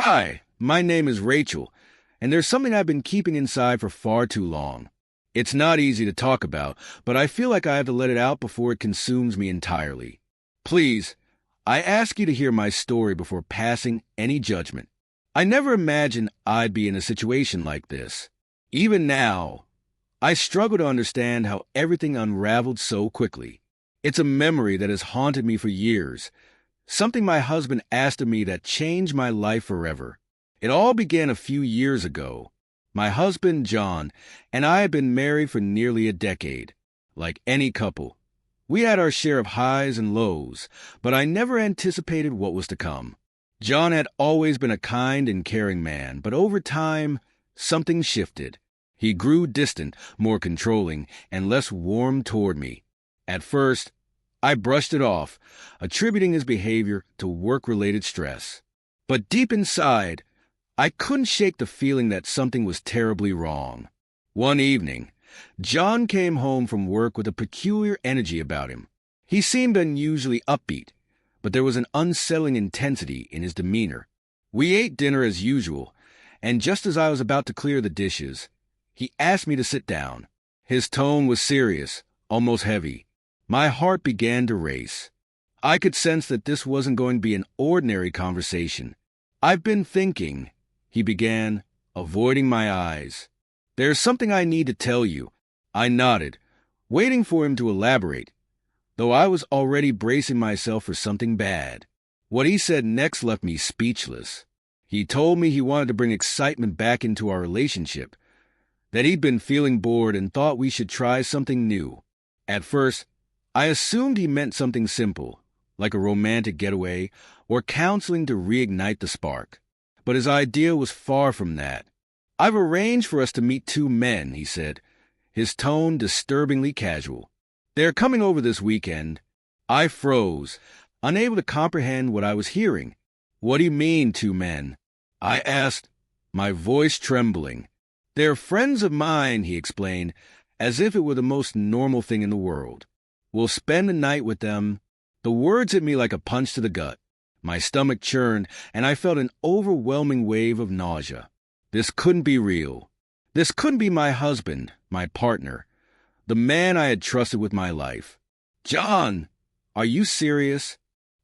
Hi, my name is Rachel, and there's something I've been keeping inside for far too long. It's not easy to talk about, but I feel like I have to let it out before it consumes me entirely. Please, I ask you to hear my story before passing any judgment. I never imagined I'd be in a situation like this. Even now, I struggle to understand how everything unraveled so quickly. It's a memory that has haunted me for years, something my husband asked of me that changed my life forever. It all began a few years ago. My husband, John, and I had been married for nearly a decade. Like any couple, we had our share of highs and lows, but I never anticipated what was to come. John had always been a kind and caring man, but over time, something shifted. He grew distant, more controlling, and less warm toward me. At first, I brushed it off, attributing his behavior to work-related stress. But deep inside, I couldn't shake the feeling that something was terribly wrong. One evening, John came home from work with a peculiar energy about him. He seemed unusually upbeat, but there was an unsettling intensity in his demeanor. We ate dinner as usual, and just as I was about to clear the dishes, he asked me to sit down. His tone was serious, almost heavy. My heart began to race. I could sense that this wasn't going to be an ordinary conversation. "I've been thinking," he began, avoiding my eyes. "There's something I need to tell you." I nodded, waiting for him to elaborate, though I was already bracing myself for something bad. What he said next left me speechless. He told me he wanted to bring excitement back into our relationship, that he'd been feeling bored and thought we should try something new. At first, I assumed he meant something simple, like a romantic getaway or counseling to reignite the spark. But his idea was far from that. "I've arranged for us to meet two men," he said, his tone disturbingly casual. "They're coming over this weekend." I froze, unable to comprehend what I was hearing. "What do you mean, two men?" I asked, my voice trembling. "They're friends of mine," he explained, as if it were the most normal thing in the world. "We'll spend the night with them." The words hit me like a punch to the gut. My stomach churned, and I felt an overwhelming wave of nausea. This couldn't be real. This couldn't be my husband, my partner, the man I had trusted with my life. "John, are you serious?"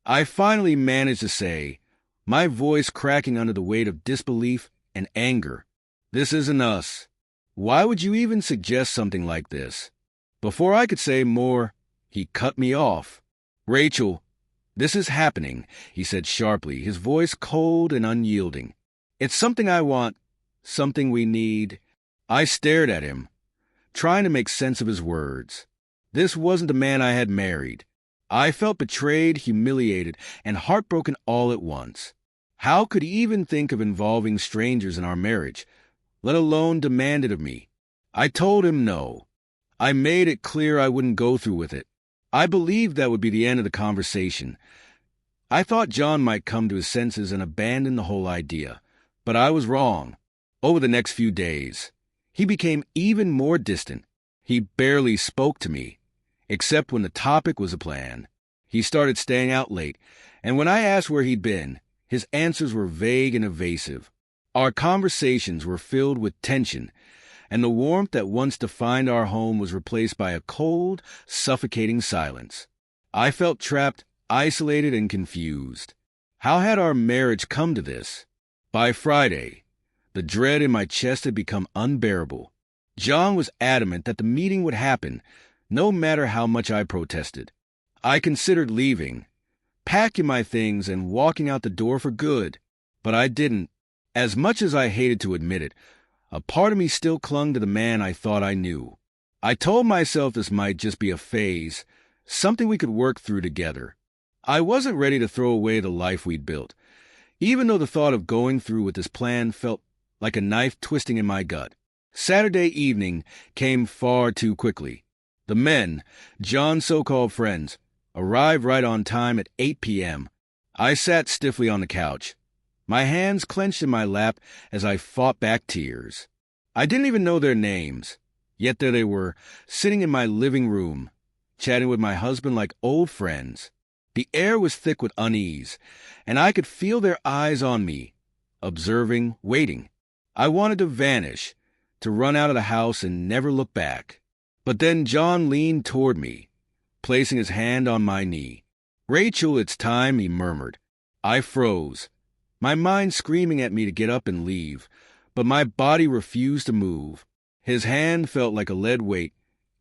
I finally managed to say, my voice cracking under the weight of disbelief and anger. "This isn't us. Why would you even suggest something like this?" Before I could say more, he cut me off. "Rachel, this is happening," he said sharply, his voice cold and unyielding. "It's something I want, something we need." I stared at him, trying to make sense of his words. This wasn't the man I had married. I felt betrayed, humiliated, and heartbroken all at once. How could he even think of involving strangers in our marriage, let alone demand it of me? I told him no. I made it clear I wouldn't go through with it. I believed that would be the end of the conversation. I thought John might come to his senses and abandon the whole idea, but I was wrong. Over the next few days, he became even more distant. He barely spoke to me, except when the topic was a plan. He started staying out late, and when I asked where he'd been, his answers were vague and evasive. Our conversations were filled with tension, and the warmth that once defined our home was replaced by a cold, suffocating silence. I felt trapped, isolated, and confused. How had our marriage come to this? By Friday, the dread in my chest had become unbearable. John was adamant that the meeting would happen, no matter how much I protested. I considered leaving, packing my things, and walking out the door for good, but I didn't. As much as I hated to admit it, a part of me still clung to the man I thought I knew. I told myself this might just be a phase, something we could work through together. I wasn't ready to throw away the life we'd built, even though the thought of going through with this plan felt like a knife twisting in my gut. Saturday evening came far too quickly. The men, John's so-called friends, arrived right on time at 8 p.m. I sat stiffly on the couch, my hands clenched in my lap as I fought back tears. I didn't even know their names, yet there they were, sitting in my living room, chatting with my husband like old friends. The air was thick with unease, and I could feel their eyes on me, observing, waiting. I wanted to vanish, to run out of the house and never look back. But then John leaned toward me, placing his hand on my knee. "Rachel, it's time," he murmured. I froze, my mind screaming at me to get up and leave, but my body refused to move. His hand felt like a lead weight,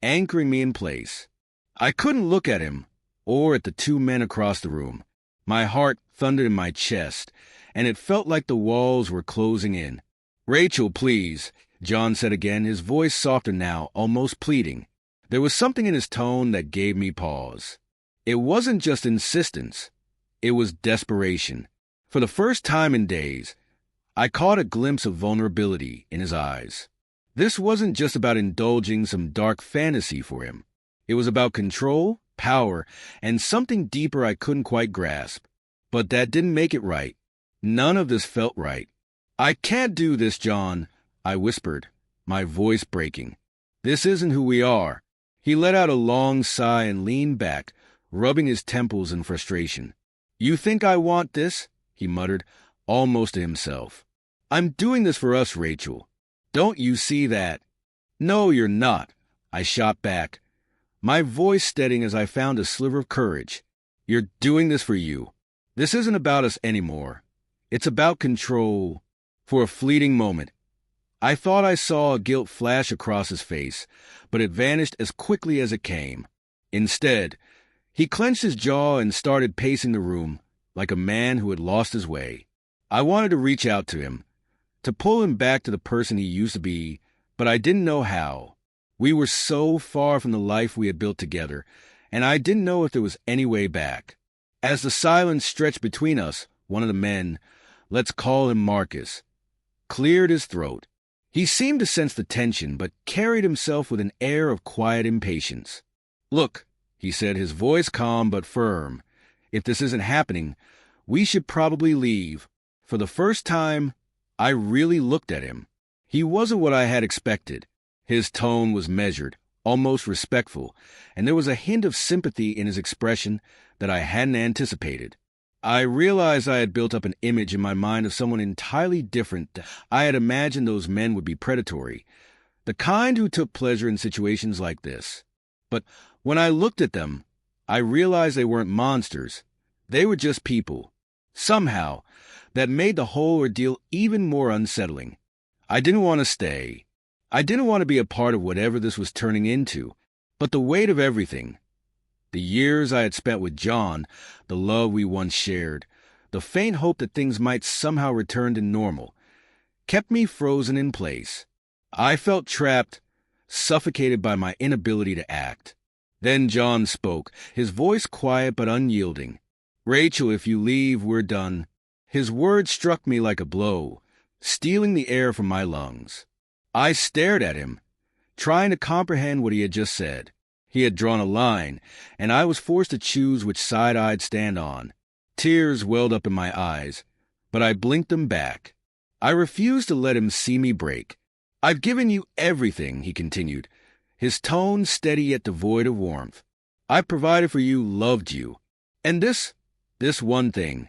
anchoring me in place. I couldn't look at him, or at the two men across the room. My heart thundered in my chest, and it felt like the walls were closing in. "Rachel, please," John said again, his voice softer now, almost pleading. There was something in his tone that gave me pause. It wasn't just insistence. It was desperation. For the first time in days, I caught a glimpse of vulnerability in his eyes. This wasn't just about indulging some dark fantasy for him. It was about control, power, and something deeper I couldn't quite grasp. But that didn't make it right. None of this felt right. "I can't do this, John," I whispered, my voice breaking. "This isn't who we are." He let out a long sigh and leaned back, rubbing his temples in frustration. "You think I want this?" he muttered, almost to himself. "I'm doing this for us, Rachel. Don't you see that?" "No, you're not," I shot back, my voice steadying as I found a sliver of courage. "You're doing this for you. This isn't about us anymore. It's about control." For a fleeting moment, I thought I saw a guilt flash across his face, but it vanished as quickly as it came. Instead, he clenched his jaw and started pacing the room like a man who had lost his way. I wanted to reach out to him, to pull him back to the person he used to be, but I didn't know how. We were so far from the life we had built together, and I didn't know if there was any way back. As the silence stretched between us, one of the men, let's call him Marcus, cleared his throat. He seemed to sense the tension, but carried himself with an air of quiet impatience. "Look," he said, his voice calm but firm, "if this isn't happening, we should probably leave." For the first time, I really looked at him. He wasn't what I had expected. His tone was measured, almost respectful, and there was a hint of sympathy in his expression that I hadn't anticipated. I realized I had built up an image in my mind of someone entirely different. I had imagined those men would be predatory, the kind who took pleasure in situations like this. But when I looked at them, I realized they weren't monsters. They were just people. Somehow, that made the whole ordeal even more unsettling. I didn't want to stay. I didn't want to be a part of whatever this was turning into. But the weight of everything, the years I had spent with John, the love we once shared, the faint hope that things might somehow return to normal, kept me frozen in place. I felt trapped, suffocated by my inability to act. Then John spoke, his voice quiet but unyielding. "Rachel, if you leave, we're done." His words struck me like a blow, stealing the air from my lungs. I stared at him, trying to comprehend what he had just said. He had drawn a line, and I was forced to choose which side I'd stand on. Tears welled up in my eyes, but I blinked them back. I refused to let him see me break. "I've given you everything," he continued, his tone steady yet devoid of warmth. "I provided for you, loved you. And this one thing,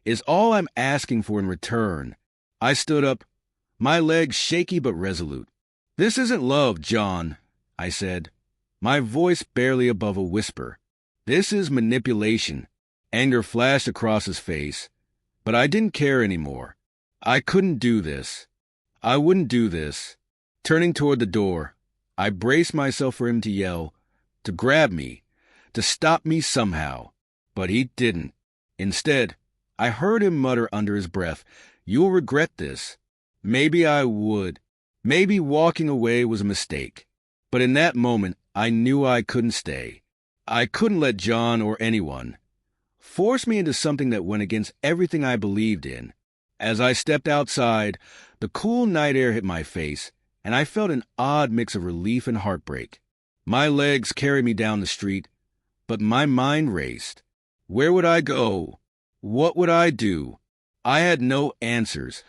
is all I'm asking for in return." I stood up, my legs shaky but resolute. "This isn't love, John," I said, my voice barely above a whisper. "This is manipulation." Anger flashed across his face, but I didn't care anymore. I couldn't do this. I wouldn't do this. Turning toward the door, I braced myself for him to yell, to grab me, to stop me somehow. But he didn't. Instead, I heard him mutter under his breath, "You'll regret this." Maybe I would. Maybe walking away was a mistake. But in that moment, I knew I couldn't stay. I couldn't let John or anyone force me into something that went against everything I believed in. As I stepped outside, the cool night air hit my face, and I felt an odd mix of relief and heartbreak. My legs carried me down the street, but my mind raced. Where would I go? What would I do? I had no answers,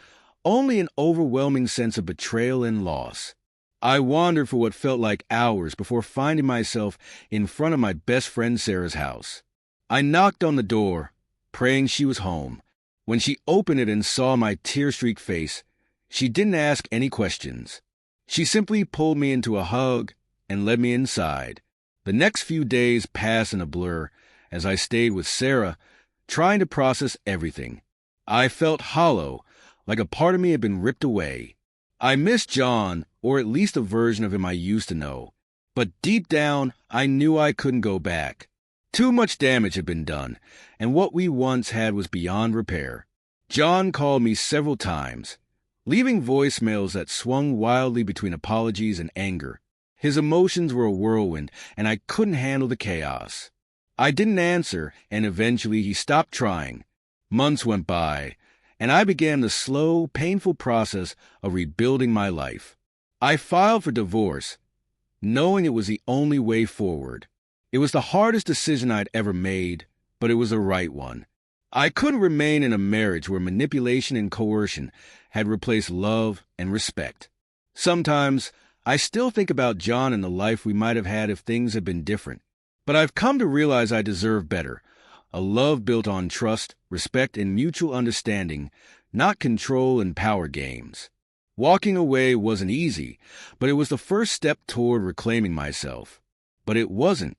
only an overwhelming sense of betrayal and loss. I wandered for what felt like hours before finding myself in front of my best friend Sarah's house. I knocked on the door, praying she was home, When she opened it and saw my tear-streaked face, she didn't ask any questions. She simply pulled me into a hug and led me inside. The next few days passed in a blur as I stayed with Sarah, trying to process everything. I felt hollow, like a part of me had been ripped away. I missed John, or at least a version of him I used to know. But deep down, I knew I couldn't go back. Too much damage had been done, and what we once had was beyond repair. John called me several times, leaving voicemails that swung wildly between apologies and anger. His emotions were a whirlwind, and I couldn't handle the chaos. I didn't answer, and eventually he stopped trying. Months went by, and I began the slow, painful process of rebuilding my life. I filed for divorce, knowing it was the only way forward. It was the hardest decision I'd ever made, but it was the right one. I couldn't remain in a marriage where manipulation and coercion had replaced love and respect. Sometimes, I still think about John and the life we might have had if things had been different. But I've come to realize I deserve better. A love built on trust, respect, and mutual understanding, not control and power games. Walking away wasn't easy, but it was the first step toward reclaiming myself. But it wasn't